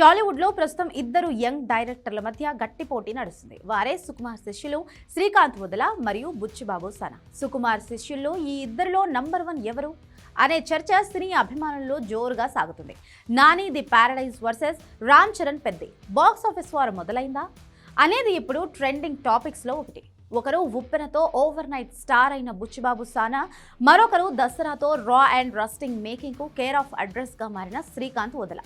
టాలీవుడ్లో ప్రస్తుతం ఇద్దరు యంగ్ డైరెక్టర్ల మధ్య గట్టి పోటీ నడుస్తుంది. వారే సుకుమార్ శిష్యులు శ్రీకాంత్ వదల మరియు బుచ్చిబాబు సనా. సుకుమార్ శిష్యుల్లో ఈ ఇద్దరిలో నంబర్ 1 ఎవరు అనే చర్చ సినీ అభిమానుల్లో జోరుగా సాగుతుంది. Nani the paradise versus Ram Charan Peddi box office war మొదలైందా అనేది ఇప్పుడు ట్రెండింగ్ టాపిక్స్లో ఒకటి. ఒకరు ఉప్పెనతో ఓవర్ నైట్ స్టార్ అయిన బుచ్చిబాబు సానా, మరొకరు దసరాతో రా అండ్ రస్టింగ్ మేకింగ్కు కేర్ ఆఫ్ అడ్రస్గా మారిన శ్రీకాంత్ వదల.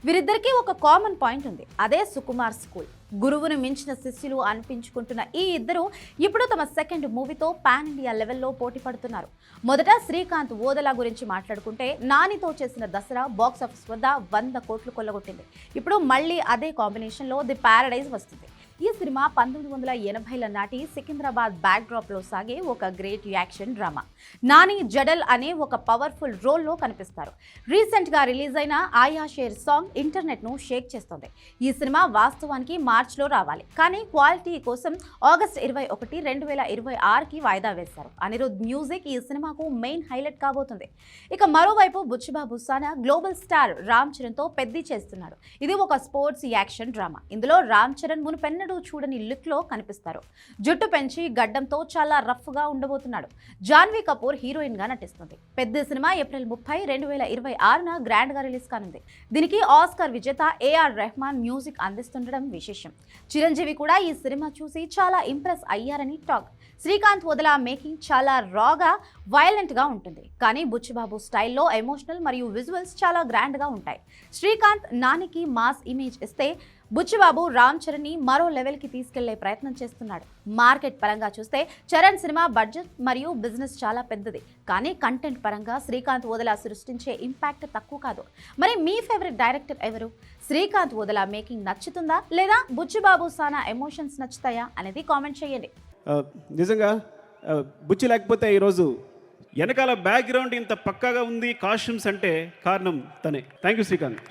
వీరిద్దరికీ ఒక కామన్ పాయింట్ ఉంది, అదే సుకుమార్ స్కూల్. గురువును మించిన శిష్యులు అనిపించుకుంటున్న ఈ ఇద్దరు ఇప్పుడు తమ సెకండ్ మూవీతో పాన్ ఇండియా లెవెల్లో పోటీ పడుతున్నారు. మొదట శ్రీకాంత్ ఓదల గురించి మాట్లాడుకుంటే, నానితో చేసిన దసరా బాక్స్ ఆఫీస్ వద్ద 100 కోట్లు కొల్లగొట్టింది. ఇప్పుడు మళ్ళీ అదే కాంబినేషన్లో ది ప్యారడైజ్ వస్తుంది. ఈ సినిమా 1980ల నాటి సికింద్రాబాద్ బ్యాక్ డ్రాప్లో సాగే ఒక గ్రేట్ యాక్షన్ డ్రామా. నాని జడల్ అనే ఒక పవర్ఫుల్ రోల్లో కనిపిస్తారు. రీసెంట్గా రిలీజ్ అయిన ఆయా షేర్ సాంగ్ ఇంటర్నెట్ను షేక్ చేస్తుంది. ఈ సినిమా వాస్తవానికి మార్చ్లో రావాలి, కానీ క్వాలిటీ కోసం ఆగస్ట్ 21, 2026కి వాయిదా వేశారు. అనిరుద్ మ్యూజిక్ ఈ సినిమాకు మెయిన్ హైలైట్ కాబోతుంది. ఇక మరోవైపు బుచ్చిబాబు సానా గ్లోబల్ స్టార్ రామ్ చరణ్తో పెద్ది చేస్తున్నాడు. ఇది ఒక స్పోర్ట్స్ యాక్షన్ డ్రామా. ఇందులో రామ్ చరణ్ మునుపెన్నడూ చూడని లుక్లో కనిపిస్తారు. జుట్టు పెంచి గడ్డంతో చాలా రఫ్గా ఉండబోతున్నాడు. జాన్వీ కపూర్ హీరోయిన్గా నటిస్తుంది. పెద్ద సినిమా ఏప్రిల్ 30, 2026న గ్రాండ్గా రిలీజ్ కానుంది. దీనికి ఆస్కార్ విజేత ఏఆర్ రెహమాన్ మ్యూజిక్ అందిస్తుండడం విశేషం. చిరంజీవి కూడా ఈ సినిమా చూసి చాలా ఇంప్రెస్ అయ్యారని టాక్. శ్రీకాంత్ వదల మేకింగ్ చాలా రాగా, వైలెంట్గా ఉంటుంది, కానీ బుచ్చిబాబు స్టైల్లో ఎమోషనల్ మరియు విజువల్స్ చాలా గ్రాండ్గా ఉంటాయి. శ్రీకాంత్ నానికి మాస్ ఇమేజ్ ఇస్తే, బుచ్చిబాబు రామ్ చరణ్ని మరో లెవెల్కి తీసుకెళ్లే ప్రయత్నం చేస్తున్నాడు. మార్కెట్ పరంగా చూస్తే చరణ్ సినిమా బడ్జెట్ మరియు బిజినెస్ చాలా పెద్దది, కానీ కంటెంట్ పరంగా శ్రీకాంత్ వదల సృష్టించే ఇంపాక్ట్ తక్కువ కాదు. మరి మీ ఫేవరెట్ డైరెక్టర్ ఎవరు? శ్రీకాంత్ వదల మేకింగ్ నచ్చుతుందా, లేదా బుచ్చిబాబు సానా ఎమోషన్స్ నచ్చుతాయా అనేది కామెంట్ చేయండి. నిజంగా బుచ్చి లేకపోతే ఈరోజు వెనకాల బ్యాక్గ్రౌండ్ ఇంత పక్కాగా ఉంది కాస్ట్యూమ్స్ అంటే కారణం తనే. Thank you Srikanth.